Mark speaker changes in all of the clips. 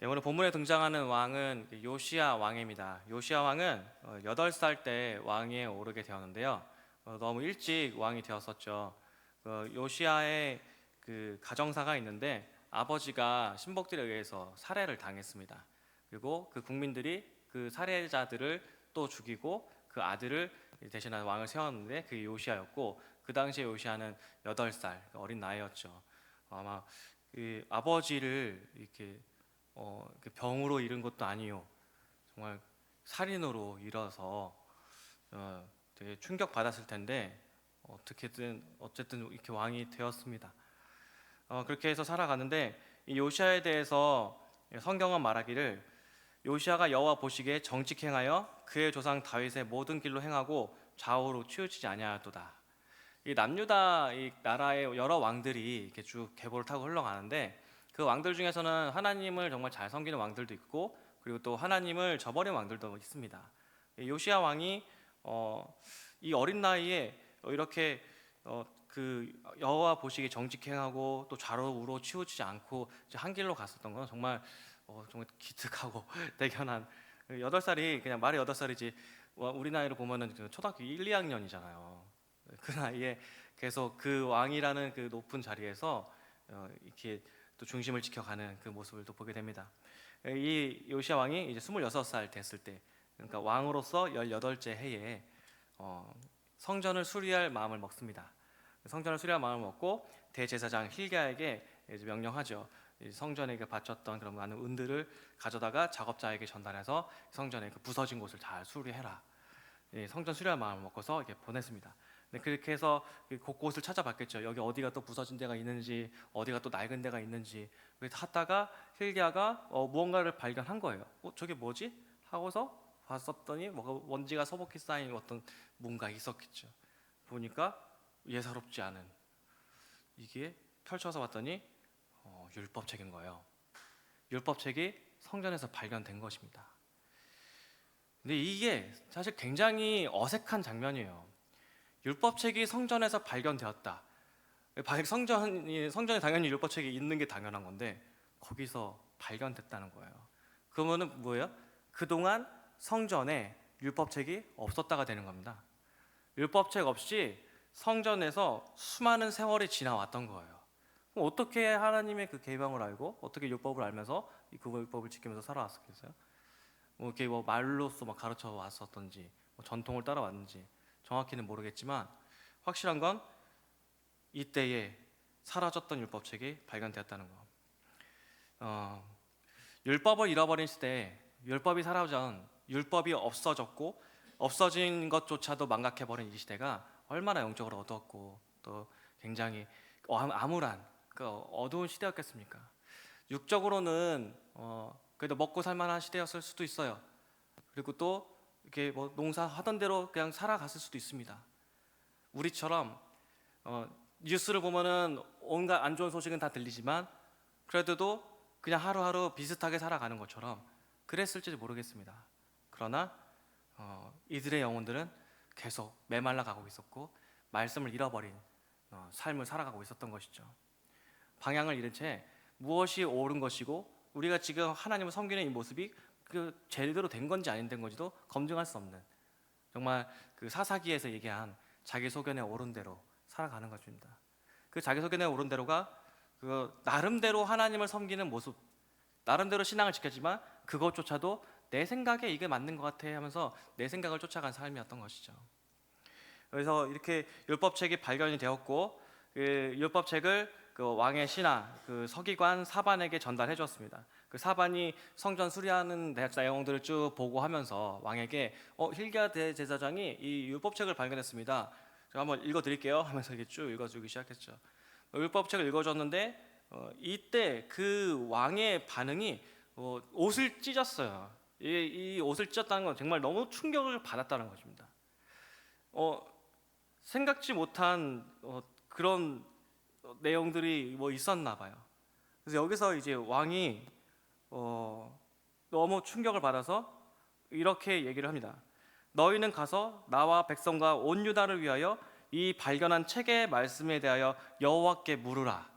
Speaker 1: 네, 오늘 본문에 등장하는 왕은 요시야 왕입니다. 요시야 왕은 8살 때 왕위에 오르게 되었는데요. 너무 일찍 왕이 되었었죠. 요시야의 그 가정사가 있는데 아버지가 신복들에 의해서 살해를 당했습니다. 그리고 그 국민들이 그 살해자들을 또 죽이고 그 아들을 대신한 왕을 세웠는데 그게 요시야였고, 그 당시에 요시야는 8살 어린 나이였죠. 아마 그 아버지를 이렇게 그 병으로 잃은 것도 아니요, 정말 살인으로 잃어서 되게 충격 받았을 텐데 어떻게든 어쨌든 이렇게 왕이 되었습니다. 그렇게 해서 살아가는데 이 요시아에 대해서 성경은 말하기를 요시아가 여호와 보시기에 정직 행하여 그의 조상 다윗의 모든 길로 행하고 좌우로 치우치지 아니하였도다. 이 남유다 이 나라의 여러 왕들이 이렇게 쭉 계보를 타고 흘러가는데 그 왕들 중에서는 하나님을 정말 잘 섬기는 왕들도 있고, 그리고 또 하나님을 저버린 왕들도 있습니다. 요시야 왕이 이 어린 나이에 이렇게 그 여호와 보시기에 정직행하고 또 좌로 우로 치우치지 않고 이제 한 길로 갔었던 건 정말 정말 기특하고 대견한. 8살이 그냥 말이 8살이지 우리 나이로 보면은 초등학교 1, 2학년이잖아요. 그 나이에 계속 그 왕이라는 그 높은 자리에서 이렇게 또 중심을 지켜가는 그 모습을 또 보게 됩니다. 이 요시야 왕이 이제 26살 됐을 때, 그러니까 왕으로서 18째 해에 성전을 수리할 마음을 먹습니다. 성전을 수리할 마음을 먹고 대제사장 힐기야에게 이제 명령하죠. 성전에 바쳤던 그런 많은 은들을 가져다가 작업자에게 전달해서 성전의 그 부서진 곳을 잘 수리해라. 성전 수리할 마음을 먹고서 이렇게 보냈습니다. 네, 그렇게 해서 곳곳을 찾아봤겠죠. 여기 어디가 또 부서진 데가 있는지, 어디가 또 낡은 데가 있는지. 하다가 힐기야가 무언가를 발견한 거예요. 저게 뭐지? 하고서 봤었더니 먼지가 서복히 쌓인 어떤 뭔가 있었겠죠. 보니까 예사롭지 않은, 이게 펼쳐서 봤더니 율법책인 거예요. 율법책이 성전에서 발견된 것입니다. 근데 이게 사실 굉장히 어색한 장면이에요. 율법책이 성전에서 발견되었다. 성전에 당연히 율법책이 있는 게 당연한 건데 거기서 발견됐다는 거예요. 그러면은 뭐예요? 그동안 성전에 율법책이 없었다가 되는 겁니다. 율법책 없이 성전에서 수많은 세월이 지나왔던 거예요. 그럼 어떻게 하나님의 그 계명을 알고 어떻게 율법을 알면서 그 율법을 지키면서 살아왔겠어요? 이렇게 말로써 가르쳐 왔었던지 전통을 따라왔는지 정확히는 모르겠지만, 확실한 건 이때에 사라졌던 율법책이 발견되었다는 거. 율법을 잃어버린 시대에 율법이 사라진, 율법이 없어졌고 없어진 것조차도 망각해버린 이 시대가 얼마나 영적으로 어두웠고 또 굉장히 암울한 그 어두운 시대였겠습니까? 육적으로는 그래도 먹고 살만한 시대였을 수도 있어요. 그리고 또 이렇게 농사하던 대로 그냥 살아갔을 수도 있습니다. 우리처럼 뉴스를 보면은 온갖 안 좋은 소식은 다 들리지만 그래도 그냥 하루하루 비슷하게 살아가는 것처럼 그랬을지 모르겠습니다. 그러나 이들의 영혼들은 계속 메말라 가고 있었고 말씀을 잃어버린 삶을 살아가고 있었던 것이죠. 방향을 잃은 채 무엇이 옳은 것이고 우리가 지금 하나님을 섬기는 이 모습이 그 제대로 된 건지 안 된 건지도 검증할 수 없는, 정말 그 사사기에서 얘기한 자기 소견에 옳은 대로 살아가는 것입니다. 그 자기 소견에 옳은 대로가 그 나름대로 하나님을 섬기는 모습, 나름대로 신앙을 지켰지만 그것조차도 내 생각에 이게 맞는 것 같아 하면서 내 생각을 쫓아간 삶이었던 것이죠. 그래서 이렇게 율법책이 발견이 되었고 그 율법책을 그 왕의 신하 그 서기관 사반에게 전달해 줬습니다. 그 사반이 성전 수리하는 내용들을 쭉 보고하면서 왕에게 힐기야 대제사장이 이 율법책을 발견했습니다. 제가 한번 읽어드릴게요 하면서 이게 쭉 읽어주기 시작했죠. 율법책을 읽어줬는데 이때 그 왕의 반응이 옷을 찢었어요. 이 옷을 찢었다는 건 정말 너무 충격을 받았다는 것입니다. 생각지 못한 그런 내용들이 있었나 봐요. 그래서 여기서 이제 왕이 너무 충격을 받아서 이렇게 얘기를 합니다. 너희는 가서 나와 백성과 온 유다를 위하여 이 발견한 책의 말씀에 대하여 여호와께 물으라.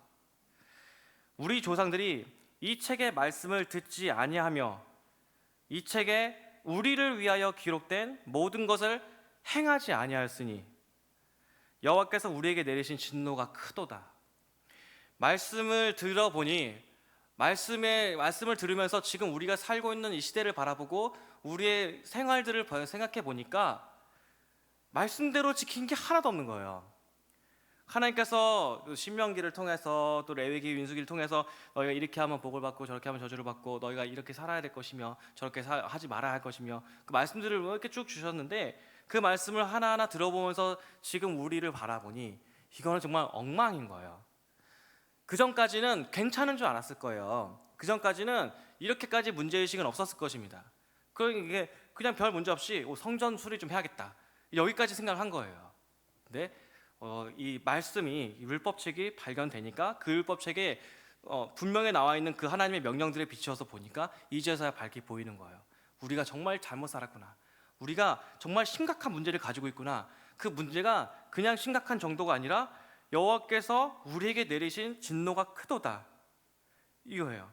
Speaker 1: 우리 조상들이 이 책의 말씀을 듣지 아니하며 이 책에 우리를 위하여 기록된 모든 것을 행하지 아니하였으니 여호와께서 우리에게 내리신 진노가 크도다. 말씀을 들어보니 말씀을 들으면서 지금 우리가 살고 있는 이 시대를 바라보고 우리의 생활들을 생각해 보니까 말씀대로 지킨 게 하나도 없는 거예요. 하나님께서 신명기를 통해서 또 레위기, 민수기를 통해서 너희가 이렇게 하면 복을 받고 저렇게 하면 저주를 받고 너희가 이렇게 살아야 될 것이며 저렇게 하지 말아야 할 것이며 그 말씀들을 이렇게 쭉 주셨는데 그 말씀을 하나하나 들어보면서 지금 우리를 바라보니 이거는 정말 엉망인 거예요. 그 전까지는 괜찮은 줄 알았을 거예요. 그 전까지는 이렇게까지 문제의식은 없었을 것입니다. 이게 그냥 별 문제 없이 성전 수리 좀 해야겠다 여기까지 생각을 한 거예요. 근데 이 말씀이 율법책이 발견되니까 그 율법책에 분명히 나와 있는 그 하나님의 명령들에 비추어서 보니까 이제서야 밝게 보이는 거예요. 우리가 정말 잘못 살았구나. 우리가 정말 심각한 문제를 가지고 있구나. 그 문제가 그냥 심각한 정도가 아니라 여호와께서 우리에게 내리신 진노가 크도다. 이거예요.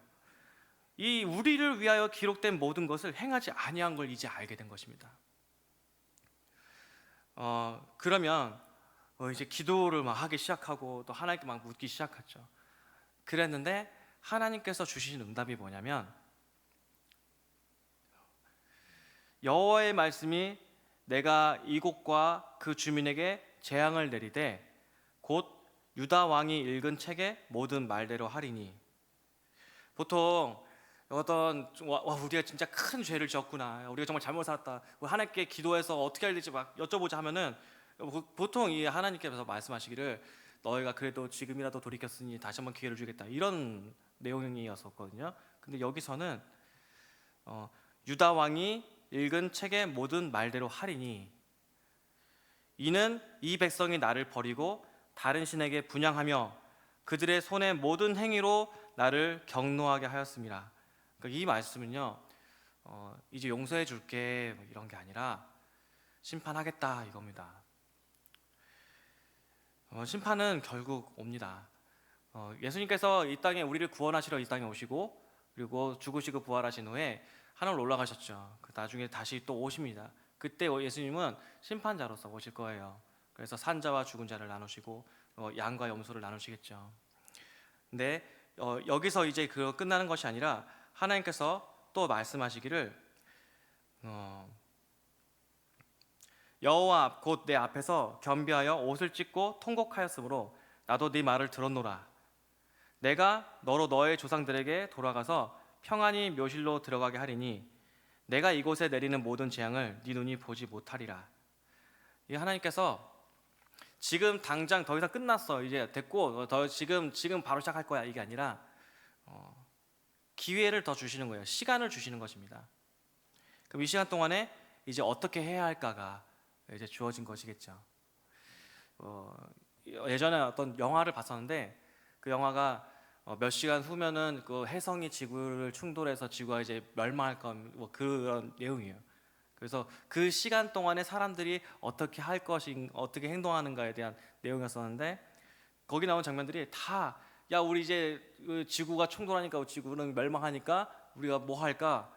Speaker 1: 이 우리를 위하여 기록된 모든 것을 행하지 아니한 걸 이제 알게 된 것입니다. 그러면 이제 기도를 막 하기 시작하고 또 하나님께 막 묻기 시작했죠. 그랬는데 하나님께서 주신 응답이 뭐냐면 여호와의 말씀이 내가 이곳과 그 주민에게 재앙을 내리되 곧 유다 왕이 읽은 책의 모든 말대로 하리니. 보통 우리가 진짜 큰 죄를 지었구나, 우리가 정말 잘못 살았다, 하나님께 기도해서 어떻게 해야 될지 막 여쭤보자 하면은 보통 이 하나님께서 말씀하시기를 너희가 그래도 지금이라도 돌이켰으니 다시 한번 기회를 주겠다 이런 내용이었었거든요. 근데 여기서는 유다 왕이 읽은 책의 모든 말대로 하리니 이는 이 백성이 나를 버리고 다른 신에게 분향하며 그들의 손의 모든 행위로 나를 경노하게 하였습니다. 그러니까 이 말씀은요, 이제 용서해 줄게 이런 게 아니라 심판하겠다 이겁니다. 심판은 결국 옵니다. 예수님께서 이 땅에 우리를 구원하시러 이 땅에 오시고 그리고 죽으시고 부활하신 후에 하늘로 올라가셨죠. 나중에 다시 또 오십니다. 그때 예수님은 심판자로서 오실 거예요. 그래서 산자와 죽은 자를 나누시고 양과 염소를 나누시겠죠. 근데 여기서 이제 그거 끝나는 것이 아니라 하나님께서 또 말씀하시기를 여호와 곧 내 앞에서 겸비하여 옷을 찢고 통곡하였으므로 나도 네 말을 들었노라. 내가 너로 너의 조상들에게 돌아가서 평안히 묘실로 들어가게 하리니 내가 이곳에 내리는 모든 재앙을 네 눈이 보지 못하리라. 이 하나님께서 지금 당장 더 이상 끝났어 이제 됐고 지금 바로 시작할 거야 이게 아니라 기회를 더 주시는 거예요. 시간을 주시는 것입니다. 그럼 이 시간 동안에 이제 어떻게 해야 할까가 이제 주어진 것이겠죠. 예전에 어떤 영화를 봤었는데 그 영화가 몇 시간 후면은 그 혜성이 지구를 충돌해서 지구가 이제 멸망할 건 그런 내용이에요. 그래서 그 시간 동안에 사람들이 어떻게 할 것인, 어떻게 행동하는가에 대한 내용이었었는데 거기 나온 장면들이 다 야 우리 이제 지구가 충돌하니까 지구는 멸망하니까 우리가 뭐 할까?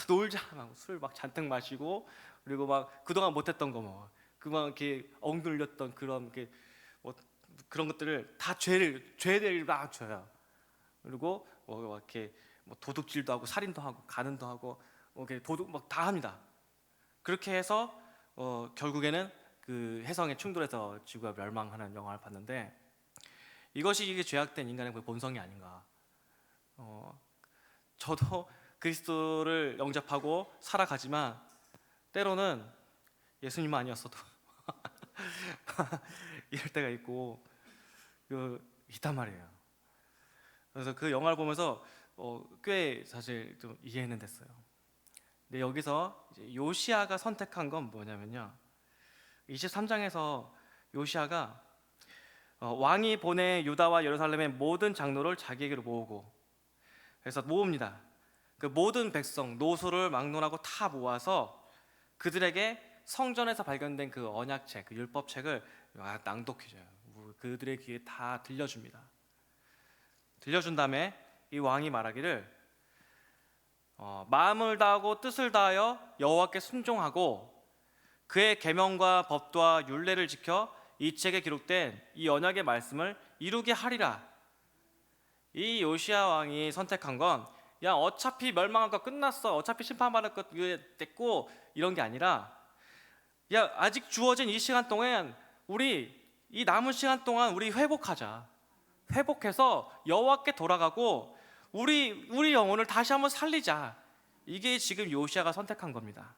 Speaker 1: 놀자 막 술 막 잔뜩 마시고 그리고 막 그동안 못했던 거 그만 이렇게 억눌렸던 그런 그런 것들을 다 죄를 막 줘요. 그리고 막 이렇게 도둑질도 하고 살인도 하고 간음도 하고 도둑 막 다 합니다. 그렇게 해서 결국에는 그 해성에 충돌해서 지구가 멸망하는 영화를 봤는데 이것이 이게 죄악된 인간의 본성이 아닌가. 저도 그리스도를 영접하고 살아가지만 때로는 예수님 아니었어도 이럴 때가 있고 있단 말이에요. 그래서 그 영화를 보면서 꽤 사실 좀 이해는 됐어요. 근데 여기서 이제 요시아가 선택한 건 뭐냐면요, 23장에서 요시아가 왕이 보내 유다와 예루살렘의 모든 장로를 자기에게로 모으고, 그래서 모읍니다. 그 모든 백성 노소를 막론하고 다 모아서 그들에게 성전에서 발견된 그 언약책, 그 율법책을 낭독해줘요. 그들의 귀에 다 들려줍니다. 들려준 다음에 이 왕이 말하기를 마음을 다하고 뜻을 다하여 여호와께 순종하고 그의 계명과 법도와 율례를 지켜 이 책에 기록된 이 언약의 말씀을 이루게 하리라. 이 요시야 왕이 선택한 건 야 어차피 멸망한 거 끝났어, 어차피 심판받을 것 됐고 이런 게 아니라 야 아직 주어진 이 시간 동안 이 남은 시간 동안 우리 회복하자. 회복해서 여호와께 돌아가고 우리 영혼을 다시 한번 살리자. 이게 지금 요시야가 선택한 겁니다.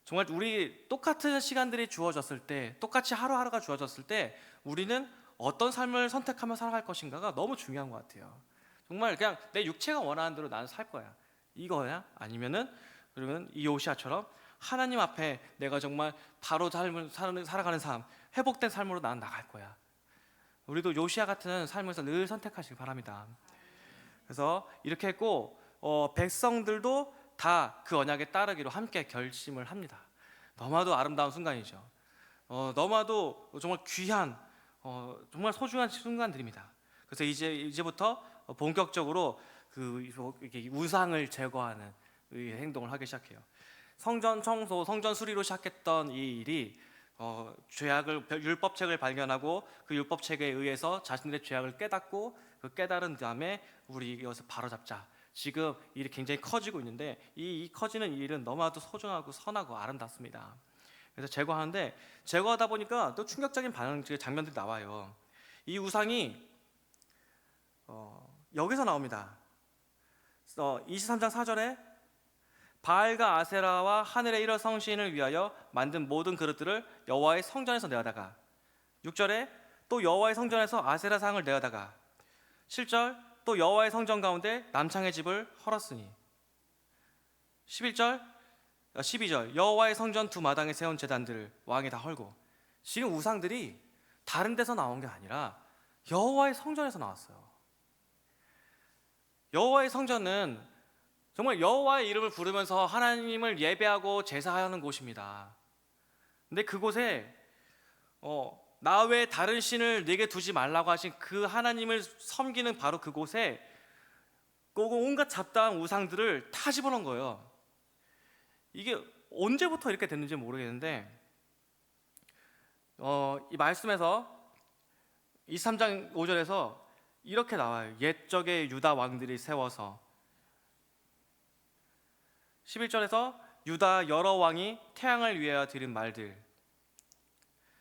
Speaker 1: 정말 우리 똑같은 시간들이 주어졌을 때, 똑같이 하루하루가 주어졌을 때 우리는 어떤 삶을 선택하며 살아갈 것인가가 너무 중요한 것 같아요. 정말 그냥 내 육체가 원하는 대로 나는 살 거야, 이거야? 아니면은 그러면 이 요시야처럼 하나님 앞에 내가 정말 바로 삶을 살아가는 삶, 회복된 삶으로 나는 나갈 거야. 우리도 요시야 같은 삶에서 늘 선택하시기 바랍니다. 그래서 이렇게 했고 백성들도 다 그 언약에 따르기로 함께 결심을 합니다. 너무나도 아름다운 순간이죠. 너무나도 정말 귀한 정말 소중한 순간들입니다. 그래서 이제부터 본격적으로 이렇게 우상을 제거하는 이 행동을 하기 시작해요. 성전 청소, 성전 수리로 시작했던 이 일이 율법책을 발견하고 그 율법책에 의해서 자신들의 죄악을 깨닫고 그 깨달은 다음에 우리 이것을 바로잡자. 지금 일이 굉장히 커지고 있는데 이 커지는 일은 너무나도 소중하고 선하고 아름답습니다. 그래서 제거하는데 제거하다 보니까 또 충격적인 장면들이 나와요. 이 우상이 여기서 나옵니다. 23장 4절에 바알과 아세라와 하늘의 일월 성신을 위하여 만든 모든 그릇들을 여호와의 성전에서 내어다가 6절에 또 여호와의 성전에서 아세라 상을 내어다가 7절 또 여호와의 성전 가운데 남창의 집을 헐었으니 12절 여호와의 성전 두 마당에 세운 제단들을 왕이 다 헐고. 지금 우상들이 다른 데서 나온 게 아니라 여호와의 성전에서 나왔어요. 여호와의 성전은 정말 여호와의 이름을 부르면서 하나님을 예배하고 제사하는 곳입니다. 근데 그곳에 나 외에 다른 신을 네게 두지 말라고 하신 그 하나님을 섬기는 바로 그곳에 온갖 잡다한 우상들을 다 집어넣은 거예요. 이게 언제부터 이렇게 됐는지 모르겠는데 이 말씀에서 23장 5절에서 이렇게 나와요. 옛적의 유다 왕들이 세워서 11절에서 유다 여러 왕이 태양을 위하여 드린 말들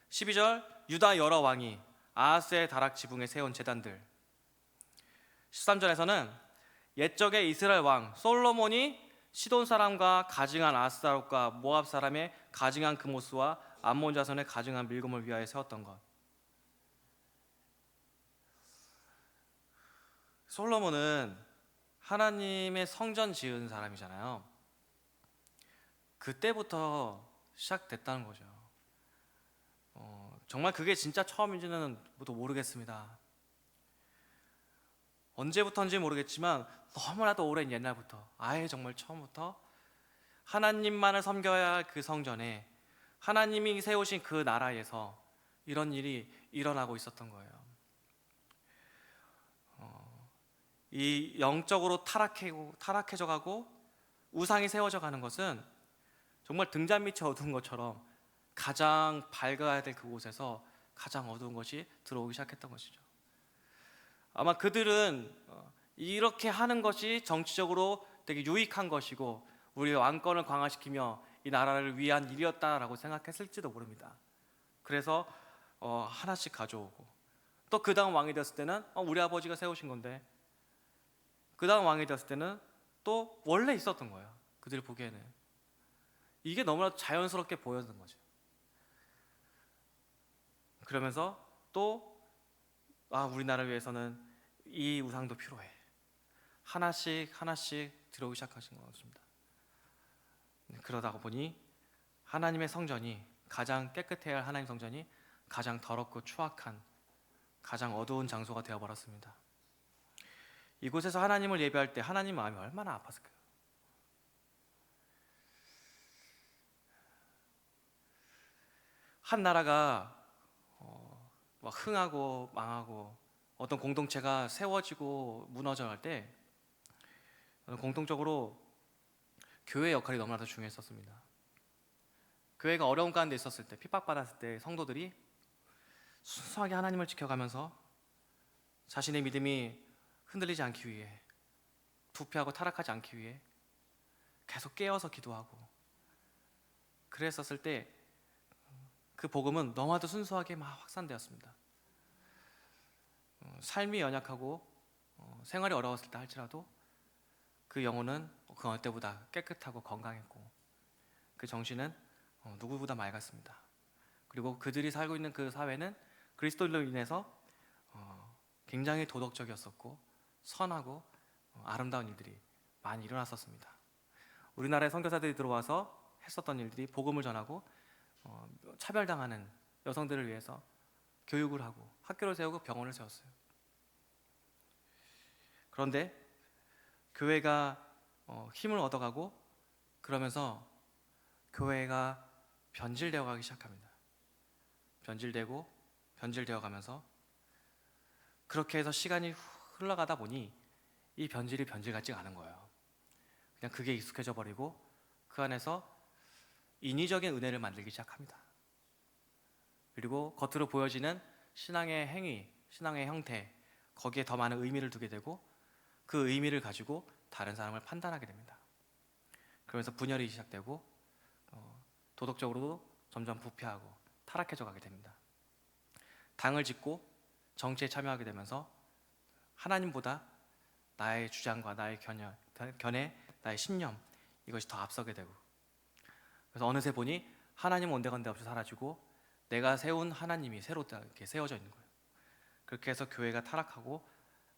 Speaker 1: 12절 유다 여러 왕이 아하스의 다락 지붕에 세운 제단들 13절에서는 옛적의 이스라엘 왕 솔로몬이 시돈 사람과 가증한 아스타롯과 모압 사람의 가증한 그모스와 암몬 자손의 가증한 밀곰을 위하여 세웠던 것. 솔로몬은 하나님의 성전 지은 사람이잖아요. 그때부터 시작됐다는 거죠. 정말 그게 진짜 처음인지는 모르겠습니다. 언제부터인지 모르겠지만 너무나도 오랜 옛날부터 아예 정말 처음부터 하나님만을 섬겨야 할 그 성전에 하나님이 세우신 그 나라에서 이런 일이 일어나고 있었던 거예요. 이 영적으로 타락해져 가고 우상이 세워져 가는 것은 정말 등잔 밑이 어두운 것처럼 가장 밝아야 될 그곳에서 가장 어두운 것이 들어오기 시작했던 것이죠. 아마 그들은 이렇게 하는 것이 정치적으로 되게 유익한 것이고 우리의 왕권을 강화시키며 이 나라를 위한 일이었다라고 생각했을지도 모릅니다. 그래서 하나씩 가져오고 또 그 다음 왕이 되었을 때는 우리 아버지가 세우신 건데 그 다음 왕이 되었을 때는 또 원래 있었던 거예요. 그들이 보기에는 이게 너무나 자연스럽게 보였던 거죠. 그러면서 또 우리나라를 위해서는 이 우상도 필요해. 하나씩 들어오기 시작하신 것입니다. 그러다 보니 하나님의 성전이 가장 깨끗해야 할 하나님 성전이 가장 더럽고 추악한 가장 어두운 장소가 되어버렸습니다. 이곳에서 하나님을 예배할 때 하나님 마음이 얼마나 아팠을까요? 한 나라가 막 흥하고 망하고 어떤 공동체가 세워지고 무너져 갈 때 공통적으로 교회의 역할이 너무나도 중요했었습니다. 교회가 어려운 가운데 있었을 때, 핍박받았을 때 성도들이 순수하게 하나님을 지켜가면서 자신의 믿음이 흔들리지 않기 위해, 부패하고 타락하지 않기 위해 계속 깨어서 기도하고 그랬었을 때 그 복음은 너무나도 순수하게 막 확산되었습니다. 삶이 연약하고 생활이 어려웠을 때 할지라도 그 영혼은 그 어느 때보다 깨끗하고 건강했고 그 정신은 누구보다 맑았습니다. 그리고 그들이 살고 있는 그 사회는 그리스도로 인해서 굉장히 도덕적이었었고 선하고 아름다운 일들이 많이 일어났었습니다. 우리나라에 선교사들이 들어와서 했었던 일들이 복음을 전하고 차별당하는 여성들을 위해서 교육을 하고 학교를 세우고 병원을 세웠어요. 그런데 교회가 힘을 얻어가고 그러면서 교회가 변질되어 가기 시작합니다. 변질되어 가면서 그렇게 해서 시간이 흘러가다 보니 이 변질이 변질 같지가 않은 거예요. 그냥 그게 익숙해져 버리고 그 안에서 인위적인 은혜를 만들기 시작합니다. 그리고 겉으로 보여지는 신앙의 행위, 신앙의 형태, 거기에 더 많은 의미를 두게 되고 그 의미를 가지고 다른 사람을 판단하게 됩니다. 그러면서 분열이 시작되고 도덕적으로도 점점 부패하고 타락해져 가게 됩니다. 당을 짓고 정치에 참여하게 되면서 하나님보다 나의 주장과 나의 견해, 나의 신념 이것이 더 앞서게 되고 그래서 어느새 보니 하나님은 온데간데 없이 사라지고 내가 세운 하나님이 새로 이렇게 세워져 있는 거예요. 그렇게 해서 교회가 타락하고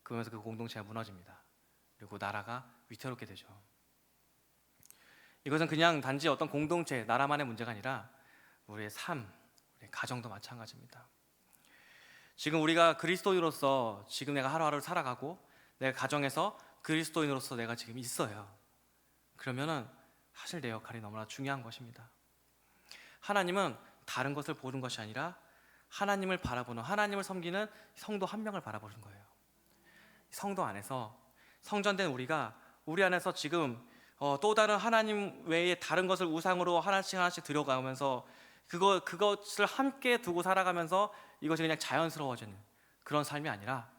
Speaker 1: 그러면서 그 공동체가 무너집니다. 그리고 나라가 위태롭게 되죠. 이것은 그냥 단지 어떤 공동체, 나라만의 문제가 아니라 우리의 삶, 우리의 가정도 마찬가지입니다. 지금 우리가 그리스도인으로서 지금 내가 하루하루를 살아가고 내가 가정에서 그리스도인으로서 내가 지금 있어요. 그러면은 사실 내 역할이 너무나 중요한 것입니다. 하나님은 다른 것을 보는 것이 아니라 하나님을 바라보는, 하나님을 섬기는 성도 한 명을 바라보는 거예요. 성도 안에서 성전된 우리가 우리 안에서 지금 또 다른 하나님 외에 다른 것을 우상으로 하나씩 하나씩 들여가면서 그것을 함께 두고 살아가면서 이것이 그냥 자연스러워지는 그런 삶이 아니라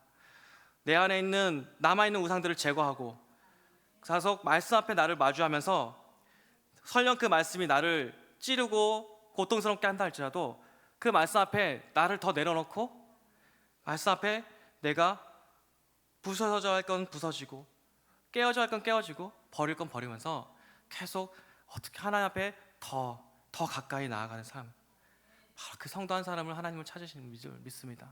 Speaker 1: 내 안에 있는 남아있는 우상들을 제거하고 가서 말씀 앞에 나를 마주하면서 설령 그 말씀이 나를 찌르고 고통스럽게 한다 할지라도 그 말씀 앞에 나를 더 내려놓고 말씀 앞에 내가 부서져야 할 건 부서지고 깨어져야 할 건 깨어지고 버릴 건 버리면서 계속 어떻게 하나님 앞에 더 가까이 나아가는 삶, 바로 그 성도 한 사람을 하나님을 찾으시는 줄 믿습니다.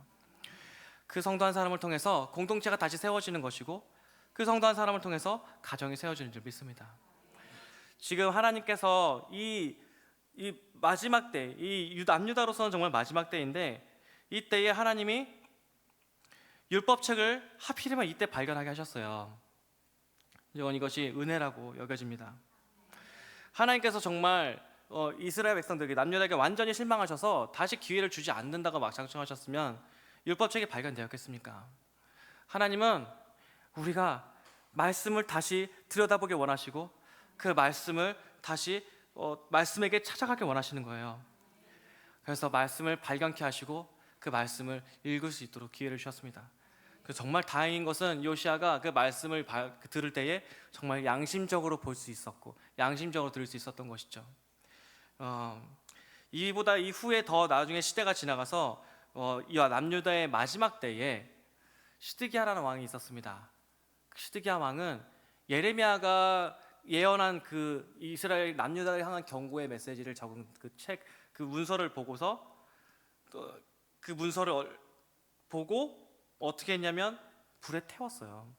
Speaker 1: 그 성도 한 사람을 통해서 공동체가 다시 세워지는 것이고 그 성도 한 사람을 통해서 가정이 세워지는 줄 믿습니다. 지금 하나님께서 이 마지막 때, 이 남유다로서는 정말 마지막 때인데 이 때에 하나님이 율법책을 하필이면 이때 발견하게 하셨어요. 이것이 은혜라고 여겨집니다. 하나님께서 정말 이스라엘 백성들에게 남유다에게 완전히 실망하셔서 다시 기회를 주지 않는다고 막 작정하셨으면 율법책이 발견되었겠습니까? 하나님은 우리가 말씀을 다시 들여다보길 원하시고 그 말씀을 다시 말씀에게 찾아가길 원하시는 거예요. 그래서 말씀을 발견케 하시고 그 말씀을 읽을 수 있도록 기회를 주셨습니다. 정말 다행인 것은 요시아가 그 말씀을 들을 때에 정말 양심적으로 볼 수 있었고 양심적으로 들을 수 있었던 것이죠. 이보다 이후에 더 나중에 시대가 지나가서 이 남유다의 마지막 때에 시드기야라는 왕이 있었습니다. 시드기야 왕은 예레미야가 예언한 그 이스라엘 남유다를 향한 경고의 메시지를 적은 그 문서를 보고서 그 문서를 보고 어떻게 했냐면 불에 태웠어요.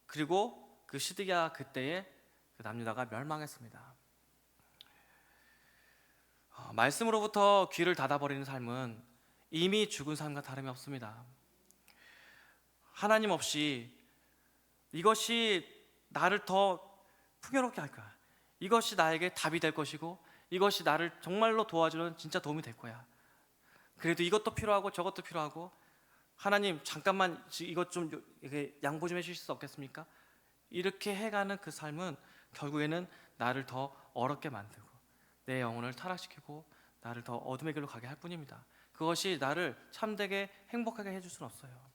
Speaker 1: 그리고 그 시드기야 그때에 그 남유다가 멸망했습니다. 말씀으로부터 귀를 닫아버리는 삶은 이미 죽은 삶과 다름이 없습니다. 하나님 없이 이것이 나를 더 풍요롭게 할 거야, 이것이 나에게 답이 될 것이고 이것이 나를 정말로 도와주는 진짜 도움이 될 거야, 그래도 이것도 필요하고 저것도 필요하고 하나님 잠깐만 이것 좀 이렇게 양보 좀 해주실 수 없겠습니까? 이렇게 해가는 그 삶은 결국에는 나를 더 어렵게 만들고 내 영혼을 타락시키고 나를 더 어둠의 길로 가게 할 뿐입니다. 그것이 나를 참되게 행복하게 해줄 수는 없어요.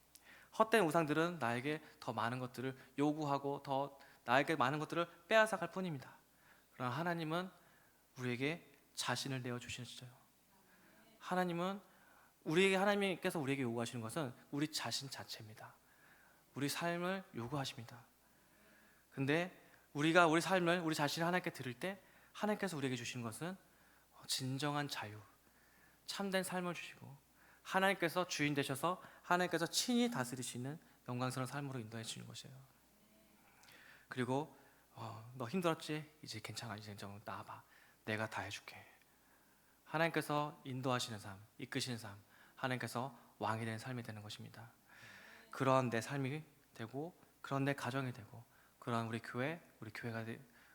Speaker 1: 헛된 우상들은 나에게 더 많은 것들을 요구하고 더 나에게 많은 것들을 빼앗아갈 뿐입니다. 그러나 하나님은 우리에게 자신을 내어주시죠. 하나님께서 우리에게 요구하시는 것은 우리 자신 자체입니다. 우리 삶을 요구하십니다. 근데 우리가 우리 삶을 우리 자신을 하나님께 드릴 때 하나님께서 우리에게 주시는 것은 진정한 자유, 참된 삶을 주시고 하나님께서 주인 되셔서 하나님께서 친히 다스리시는 영광스러운 삶으로 인도해 주시는 것이에요. 그리고 너 힘들었지? 이제 괜찮아. 이제 좀 나와봐. 내가 다 해줄게. 하나님께서 인도하시는 삶, 이끄시는 삶, 하나님께서 왕이 되는 삶이 되는 것입니다. 그런 내 삶이 되고 그런 내 가정이 되고 그런 우리 교회가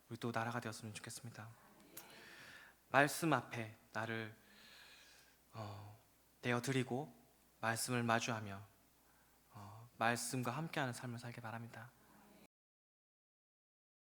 Speaker 1: 우리 또 나라가 되었으면 좋겠습니다. 말씀 앞에 나를 내어드리고 말씀을 마주하며 말씀과 함께하는 삶을 살게 바랍니다.